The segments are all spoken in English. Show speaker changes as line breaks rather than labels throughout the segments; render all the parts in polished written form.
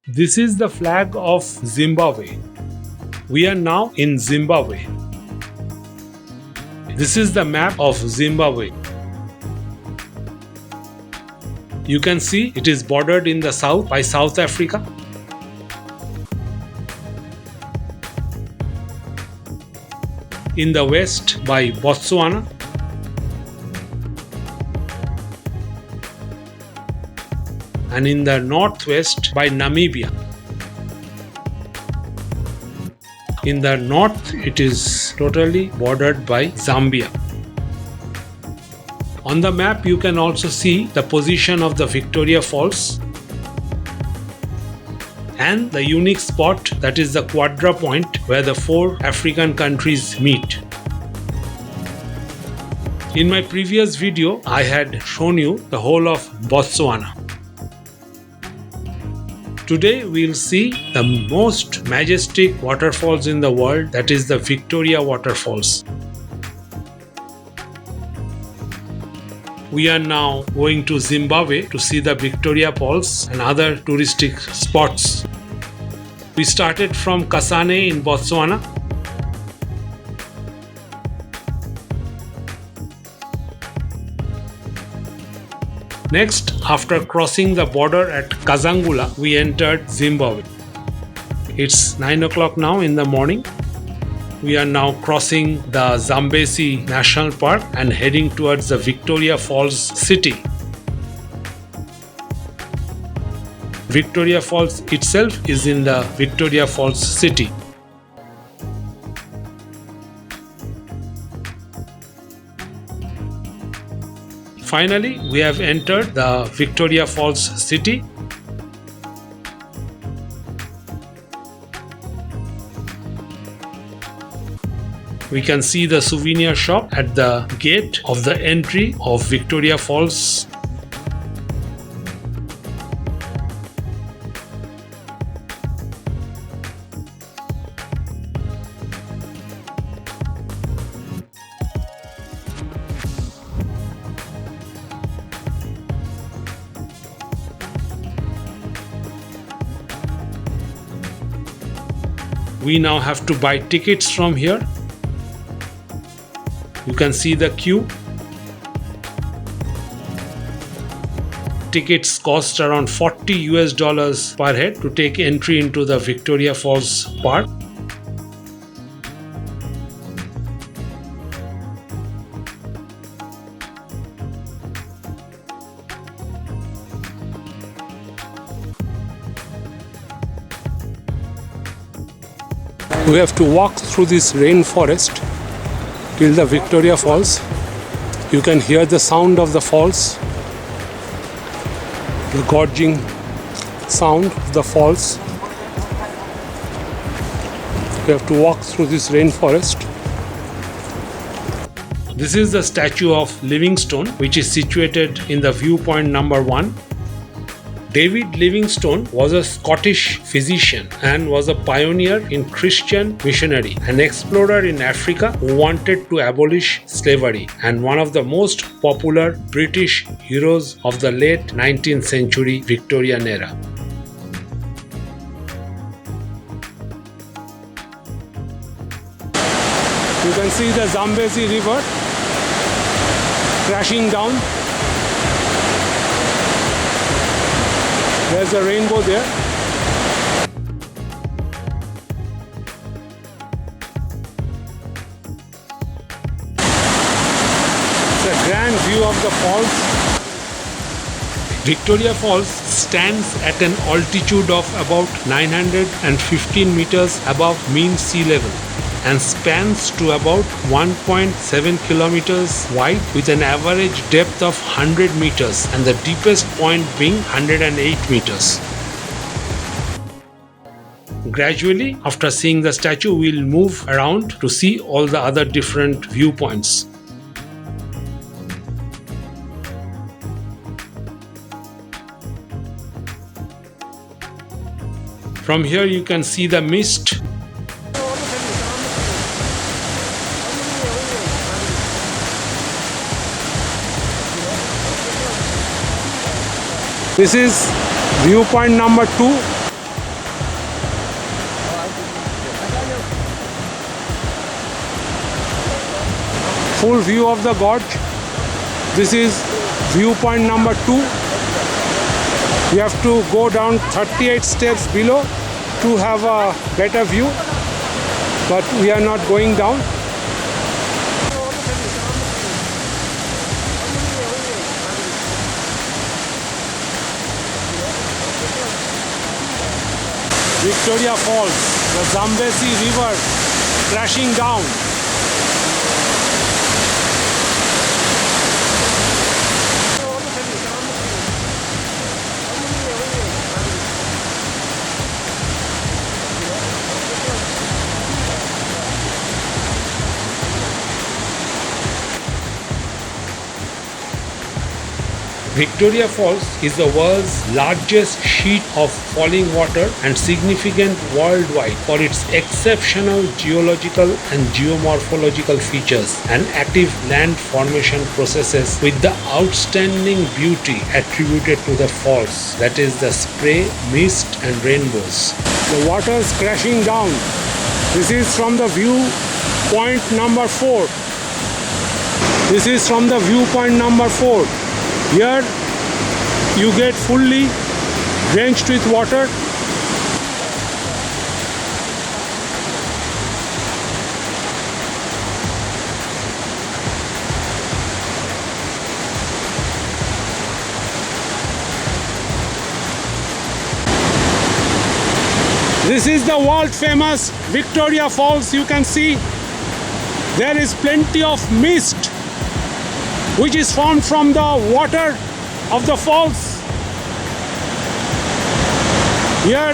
This is the flag of Zimbabwe. We are now in Zimbabwe. This is the map of Zimbabwe. You can see it is bordered in the south by South Africa. In the west by Botswana. And in the northwest by Namibia. In the north, it is totally bordered by Zambia. On the map, you can also see the position of the Victoria Falls and the unique spot, that is the quadra point where the four African countries meet. In my previous video, I had shown you the whole of Botswana. Today we'll see the most majestic waterfalls in the world, that is the Victoria Waterfalls. We are now going to Zimbabwe to see the Victoria Falls and other touristic spots. We started from Kasane in Botswana. Next, after crossing the border at Kazangula, we entered Zimbabwe. It's 9 o'clock now in the morning. We are now crossing the Zambezi National Park and heading towards the Victoria Falls city. Victoria Falls itself is in the Victoria Falls city. Finally, we have entered the Victoria Falls city. We can see the souvenir shop at the gate of the entry of Victoria Falls. We now have to buy tickets from here. You can see the queue. Tickets cost around $40 per head to take entry into the Victoria Falls Park. We have to walk through this rainforest till the Victoria Falls. You can hear the sound of the falls, the gorging sound of the falls. We have to walk through this rainforest. This is the statue of Livingstone, which is situated in the viewpoint number 1. David Livingstone was a Scottish physician and was a pioneer in Christian missionary, an explorer in Africa who wanted to abolish slavery, and one of the most popular British heroes of the late 19th century Victorian era. You can see the Zambezi River crashing down. There's a rainbow there. It's a grand view of the falls. Victoria Falls stands at an altitude of about 915 meters above mean sea level and spans to about 1.7 kilometers wide with an average depth of 100 meters and the deepest point being 108 meters. Gradually, after seeing the statue, we'll move around to see all the other different viewpoints. From here you can see the mist. This is viewpoint number 2. full view of the gorge. This is viewpoint number 2. You have to go down 38 steps below to have a better view, but we are not going down. Victoria Falls, the Zambezi River crashing down. Victoria Falls is the world's largest sheet of falling water and significant worldwide for its exceptional geological and geomorphological features and active land formation processes, with the outstanding beauty attributed to the falls, that is the spray, mist and rainbows. The water is crashing down. This is from the viewpoint number 4. This is from the viewpoint number 4. Here you get fully drenched with water. This is the world famous Victoria Falls. You can see there is plenty of mist which is formed from the water of the falls. Here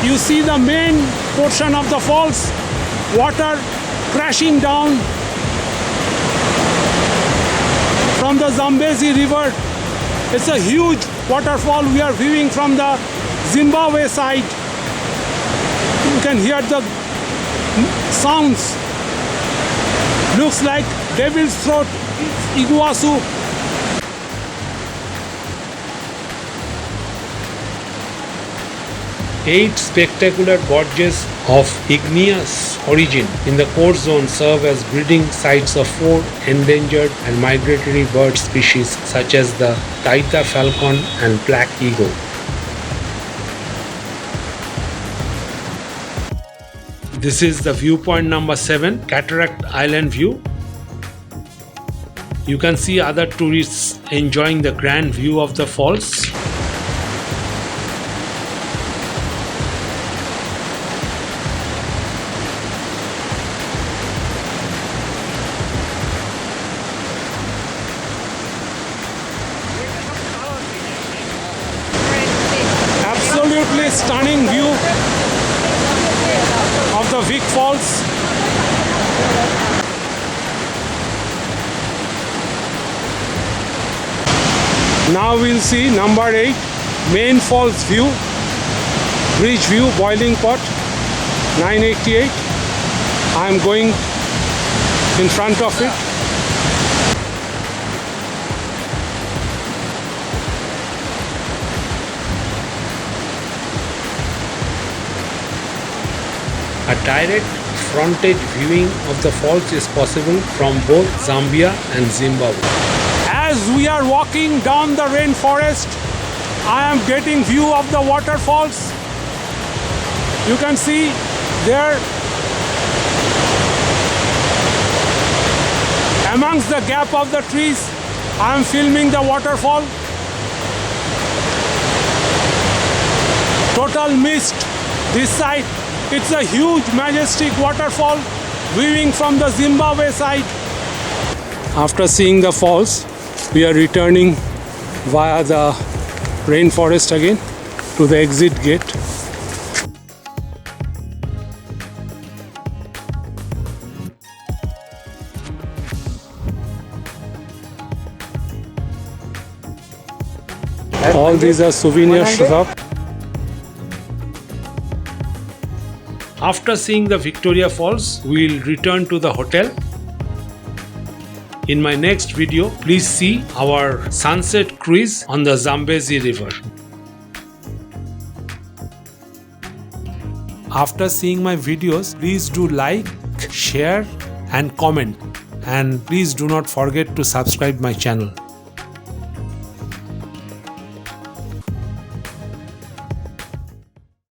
you see the main portion of the falls, water crashing down from the Zambezi River. It's a huge waterfall we are viewing from the Zimbabwe side. You can hear the sounds. Looks like Devil's Throat, Iguazu. Eight spectacular gorges of igneous origin in the core zone serve as breeding sites of 4 endangered and migratory bird species such as the taita falcon and black eagle. This is the viewpoint number 7, Cataract Island view. You can see other tourists enjoying the grand view of the falls. Absolutely stunning view of the Vic Falls. Now we'll see number 8, Main Falls view, bridge view, boiling pot, 988. I am going in front of it. A direct frontage viewing of the falls is possible from both Zambia and Zimbabwe. As we are walking down the rainforest, I am getting view of the waterfalls. You can see there amongst the gap of the trees, I am filming the waterfall. Total mist this side. It's a huge majestic waterfall viewing from the Zimbabwe side. After seeing the falls, we are returning via the rainforest again to the exit gate. All these are souvenir shops. After seeing the Victoria Falls, we will return to the hotel. In my next video, please see our sunset cruise on the Zambezi River. After seeing my videos, please do like, share and comment. and please do not forget to subscribe my channel.